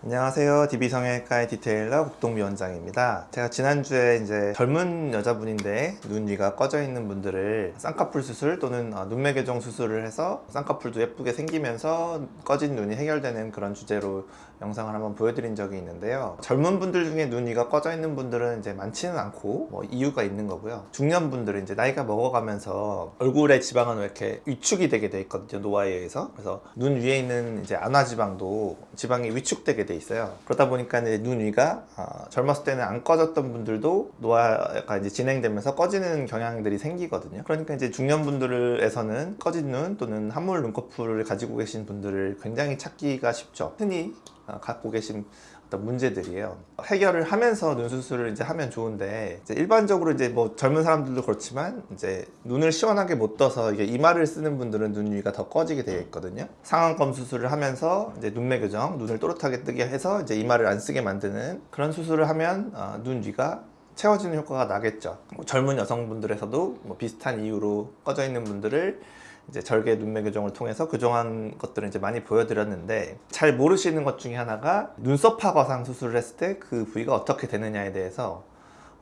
안녕하세요. DB성형외과의 디테일러 국동비원장입니다. 제가 지난주에 이제 젊은 여자분인데 눈 위가 꺼져 있는 분들을 쌍꺼풀 수술 또는 눈매 교정 수술을 해서 쌍꺼풀도 예쁘게 생기면서 꺼진 눈이 해결되는 그런 주제로 영상을 한번 보여드린 적이 있는데요. 젊은 분들 중에 눈 위가 꺼져 있는 분들은 이제 많지는 않고 이유가 있는 거고요. 중년 분들은 이제 나이가 먹어가면서 얼굴에 지방은 왜 이렇게 위축이 되게 돼 있거든요. 노화에 의해서. 그래서 눈 위에 있는 이제 안화지방도 지방이 위축되게 돼 있어요. 그러다 보니까 이제 눈 위가 젊었을 때는 안 꺼졌던 분들도 노화가 이제 진행되면서 꺼지는 경향들이 생기거든요. 그러니까 이제 중년 분들에서는 꺼진 눈 또는 함몰 눈꺼풀을 가지고 계신 분들을 굉장히 찾기가 쉽죠. 흔히 갖고 계신 어떤 문제들이에요. 해결을 하면서 눈 수술을 이제 하면 좋은데, 이제 일반적으로 이제 젊은 사람들도 그렇지만 이제 눈을 시원하게 못 떠서 이게 이마를 쓰는 분들은 눈 위가 더 꺼지게 되어 있거든요. 상안검 수술을 하면서 이제 눈매 교정, 눈을 또렷하게 뜨게 해서 이제 이마를 안 쓰게 만드는 그런 수술을 하면 눈 위가 채워지는 효과가 나겠죠. 젊은 여성분들에서도 비슷한 이유로 꺼져 있는 분들을 이제 절개 눈매 교정을 통해서 교정한 것들을 이제 많이 보여드렸는데, 잘 모르시는 것 중에 하나가 눈썹화 거상 수술을 했을 때 그 부위가 어떻게 되느냐에 대해서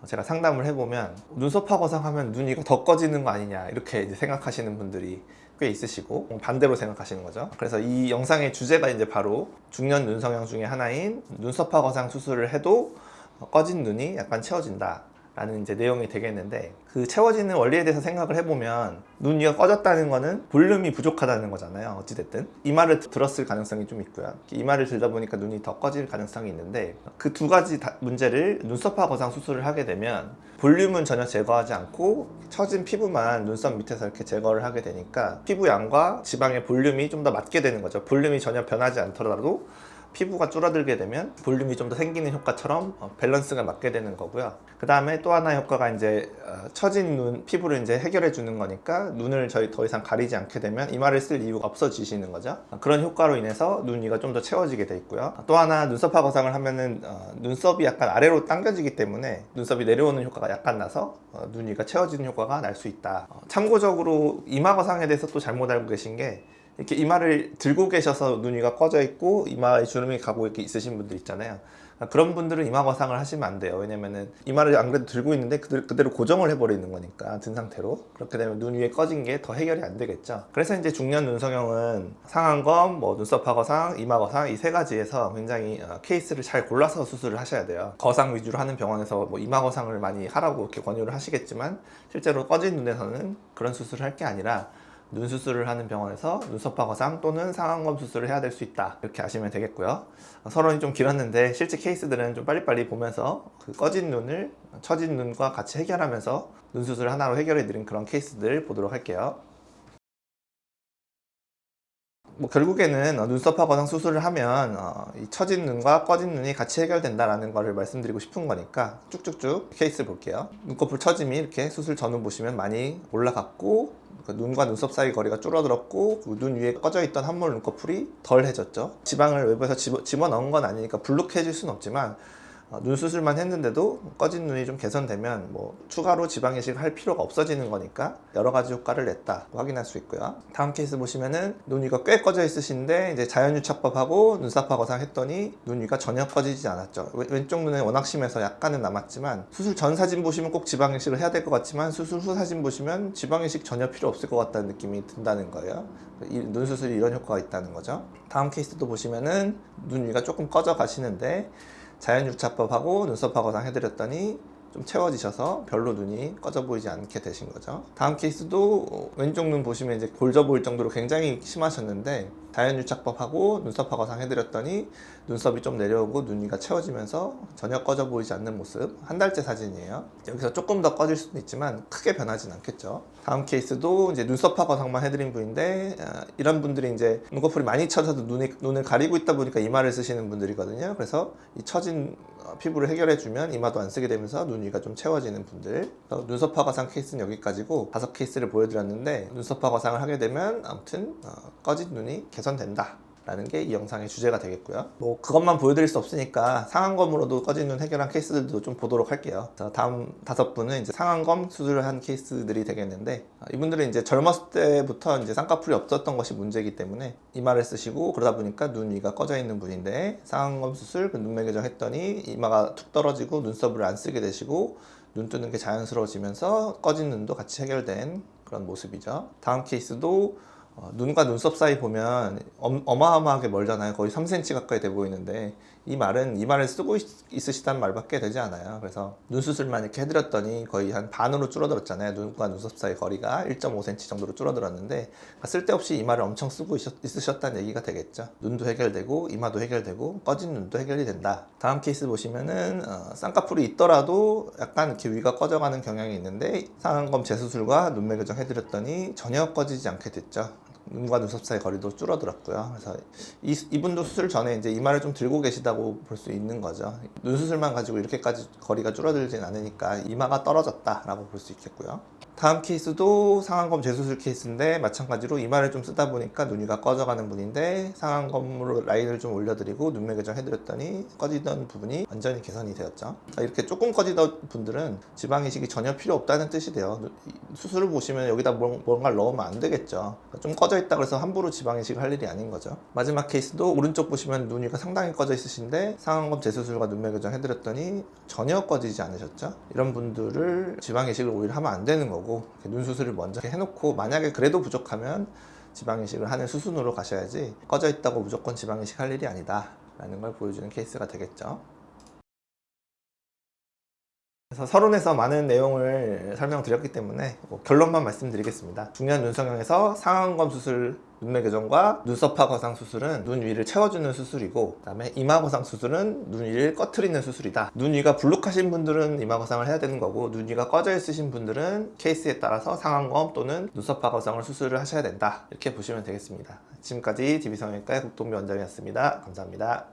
제가 상담을 해보면, 눈썹화 거상 하면 눈 위가 더 꺼지는 거 아니냐 이렇게 이제 생각하시는 분들이 꽤 있으시고, 반대로 생각하시는 거죠. 그래서 이 영상의 주제가 이제 바로 중년 눈 성형 중에 하나인 눈썹화 거상 수술을 해도 꺼진 눈이 약간 채워진다 라는 이제 내용이 되겠는데, 그 채워지는 원리에 대해서 생각을 해보면 눈 위가 꺼졌다는 거는 볼륨이 부족하다는 거잖아요. 어찌됐든 이마를 들었을 가능성이 좀 있고요. 이마를 들다 보니까 눈이 더 꺼질 가능성이 있는데, 그 두 가지 문제를 눈썹화 거상 수술을 하게 되면 볼륨은 전혀 제거하지 않고 처진 피부만 눈썹 밑에서 이렇게 제거를 하게 되니까 피부 양과 지방의 볼륨이 좀 더 맞게 되는 거죠. 볼륨이 전혀 변하지 않더라도 피부가 줄어들게 되면 볼륨이 좀 더 생기는 효과처럼 밸런스가 맞게 되는 거고요. 그 다음에 또 하나의 효과가 이제 처진 눈 피부를 이제 해결해 주는 거니까 눈을 더 이상 가리지 않게 되면 이마를 쓸 이유가 없어지시는 거죠. 그런 효과로 인해서 눈 위가 좀 더 채워지게 돼 있고요. 또 하나, 눈썹화 거상을 하면은 눈썹이 약간 아래로 당겨지기 때문에 눈썹이 내려오는 효과가 약간 나서 눈 위가 채워지는 효과가 날 수 있다. 참고적으로 이마 거상에 대해서 또 잘못 알고 계신 게, 이렇게 이마를 들고 계셔서 눈 위가 꺼져 있고 이마에 주름이 가고 이렇게 있으신 분들 있잖아요. 그런 분들은 이마 거상을 하시면 안 돼요. 왜냐면은 이마를 안 그래도 들고 있는데 그대로 고정을 해버리는 거니까, 든 상태로. 그렇게 되면 눈 위에 꺼진 게 더 해결이 안 되겠죠. 그래서 이제 중년 눈 성형은 상안검, 눈썹화 거상, 이마 거상 이 세 가지에서 굉장히 케이스를 잘 골라서 수술을 하셔야 돼요. 거상 위주로 하는 병원에서 이마 거상을 많이 하라고 이렇게 권유를 하시겠지만, 실제로 꺼진 눈에서는 그런 수술을 할 게 아니라 눈 수술을 하는 병원에서 눈썹화 거상 또는 상안검 수술을 해야 될 수 있다, 이렇게 아시면 되겠고요. 서론이 좀 길었는데 실제 케이스들은 좀 빨리빨리 보면서 그 꺼진 눈을 처진 눈과 같이 해결하면서 눈 수술 하나로 해결해 드린 그런 케이스들 보도록 할게요. 결국에는 눈썹화 거상 수술을 하면 이 처진 눈과 꺼진 눈이 같이 해결된다라는 거를 말씀드리고 싶은 거니까 쭉쭉쭉 케이스 볼게요. 눈꺼풀 처짐이 이렇게 수술 전후 보시면 많이 올라갔고, 눈과 눈썹 사이 거리가 줄어들었고, 눈 위에 꺼져 있던 함몰 눈꺼풀이 덜해졌죠. 지방을 외부에서 집어넣은 건 아니니까 불룩해질 수는 없지만, 눈 수술만 했는데도 꺼진 눈이 좀 개선되면 추가로 지방 이식을 할 필요가 없어지는 거니까 여러 가지 효과를 냈다 확인할 수 있고요. 다음 케이스 보시면은 눈 위가 꽤 꺼져 있으신데 이제 자연유착법하고 눈썹화 거상 했더니 눈 위가 전혀 꺼지지 않았죠. 왼쪽 눈에 워낙 심해서 약간은 남았지만, 수술 전 사진 보시면 꼭 지방 이식을 해야 될 것 같지만 수술 후 사진 보시면 지방 이식 전혀 필요 없을 것 같다는 느낌이 든다는 거예요. 눈 수술이 이런 효과가 있다는 거죠. 다음 케이스도 보시면은 눈 위가 조금 꺼져 가시는데 자연유착법하고 눈썹화 거상 해드렸더니 좀 채워지셔서 별로 눈이 꺼져 보이지 않게 되신 거죠. 다음 케이스도 왼쪽 눈 보시면 이제 골져 보일 정도로 굉장히 심하셨는데 자연유착법하고 눈썹화 거상 해드렸더니 눈썹이 좀 내려오고 눈 위가 채워지면서 전혀 꺼져 보이지 않는 모습. 한 달째 사진이에요. 여기서 조금 더 꺼질 수도 있지만 크게 변하진 않겠죠. 다음 케이스도 이제 눈썹화 거상만 해드린 분인데, 이런 분들이 이제 눈꺼풀이 많이 처져서 눈을 가리고 있다 보니까 이마를 쓰시는 분들이거든요. 그래서 이 처진 피부를 해결해주면 이마도 안 쓰게 되면서 눈 위가 좀 채워지는 분들. 눈썹화 거상 케이스는 여기까지고 5케이스를 보여드렸는데, 눈썹화 거상을 하게 되면 아무튼 꺼진 눈이 개선된다, 라는 게 이 영상의 주제가 되겠고요. 뭐 그것만 보여드릴 수 없으니까 상안검으로도 꺼진 눈 해결한 케이스들도 좀 보도록 할게요. 자, 다음 5분은 이제 상안검 수술을 한 케이스들이 되겠는데, 이분들은 이제 젊었을 때부터 이제 쌍꺼풀이 없었던 것이 문제이기 때문에 이마를 쓰시고 그러다 보니까 눈 위가 꺼져 있는 분인데, 상안검 수술, 눈매 교정 했더니 이마가 툭 떨어지고 눈썹을 안 쓰게 되시고 눈 뜨는 게 자연스러워지면서 꺼진 눈도 같이 해결된 그런 모습이죠. 다음 케이스도 눈과 눈썹 사이 보면 어마어마하게 멀잖아요. 거의 3cm 가까이 돼 보이는데, 이 말은 이마를 쓰고 있으시다는 말밖에 되지 않아요. 그래서 눈 수술만 이렇게 해드렸더니 거의 한 반으로 줄어들었잖아요. 눈과 눈썹 사이 거리가 1.5cm 정도로 줄어들었는데, 쓸데없이 이마를 엄청 쓰고 있으셨다는 얘기가 되겠죠. 눈도 해결되고 이마도 해결되고 꺼진 눈도 해결이 된다. 다음 케이스 보시면은 쌍꺼풀이 있더라도 약간 이렇게 위가 꺼져가는 경향이 있는데, 상안검 재수술과 눈매 교정 해드렸더니 전혀 꺼지지 않게 됐죠. 눈과 눈썹 사이 거리도 줄어들었고요. 그래서 이분도 수술 전에 이제 이마를 좀 들고 계시다고 볼 수 있는 거죠. 눈 수술만 가지고 이렇게까지 거리가 줄어들진 않으니까 이마가 떨어졌다라고 볼 수 있겠고요. 다음 케이스도 상안검 재수술 케이스인데, 마찬가지로 이마를 좀 쓰다 보니까 눈 위가 꺼져가는 분인데, 상안검으로 라인을 좀 올려드리고 눈매 교정 해드렸더니 꺼지던 부분이 완전히 개선이 되었죠. 이렇게 조금 꺼지던 분들은 지방 이식이 전혀 필요 없다는 뜻이 돼요. 수술을 보시면 여기다 뭔가를 넣으면 안 되겠죠. 좀 꺼져 있다 그래서 함부로 지방 이식을 할 일이 아닌 거죠. 마지막 케이스도 오른쪽 보시면 눈 위가 상당히 꺼져 있으신데, 상안검 재수술과 눈매 교정 해드렸더니 전혀 꺼지지 않으셨죠. 이런 분들을 지방 이식을 오히려 하면 안 되는 거고, 눈 수술을 먼저 해놓고 만약에 그래도 부족하면 지방 이식을 하는 수순으로 가셔야지, 꺼져 있다고 무조건 지방 이식 할 일이 아니다 라는 걸 보여주는 케이스가 되겠죠. 그래서 서론에서 많은 내용을 설명드렸기 때문에 결론만 말씀드리겠습니다. 중요한 눈 성형에서 상안검 수술, 눈매 교정과 눈썹화 거상 수술은 눈 위를 채워주는 수술이고, 그 다음에 이마 거상 수술은 눈 위를 꺼트리는 수술이다. 눈 위가 불룩하신 분들은 이마 거상을 해야 되는 거고, 눈 위가 꺼져 있으신 분들은 케이스에 따라서 상안검 또는 눈썹화 거상을 수술을 하셔야 된다. 이렇게 보시면 되겠습니다. 지금까지 DB성형외과의 국동미 원장이었습니다. 감사합니다.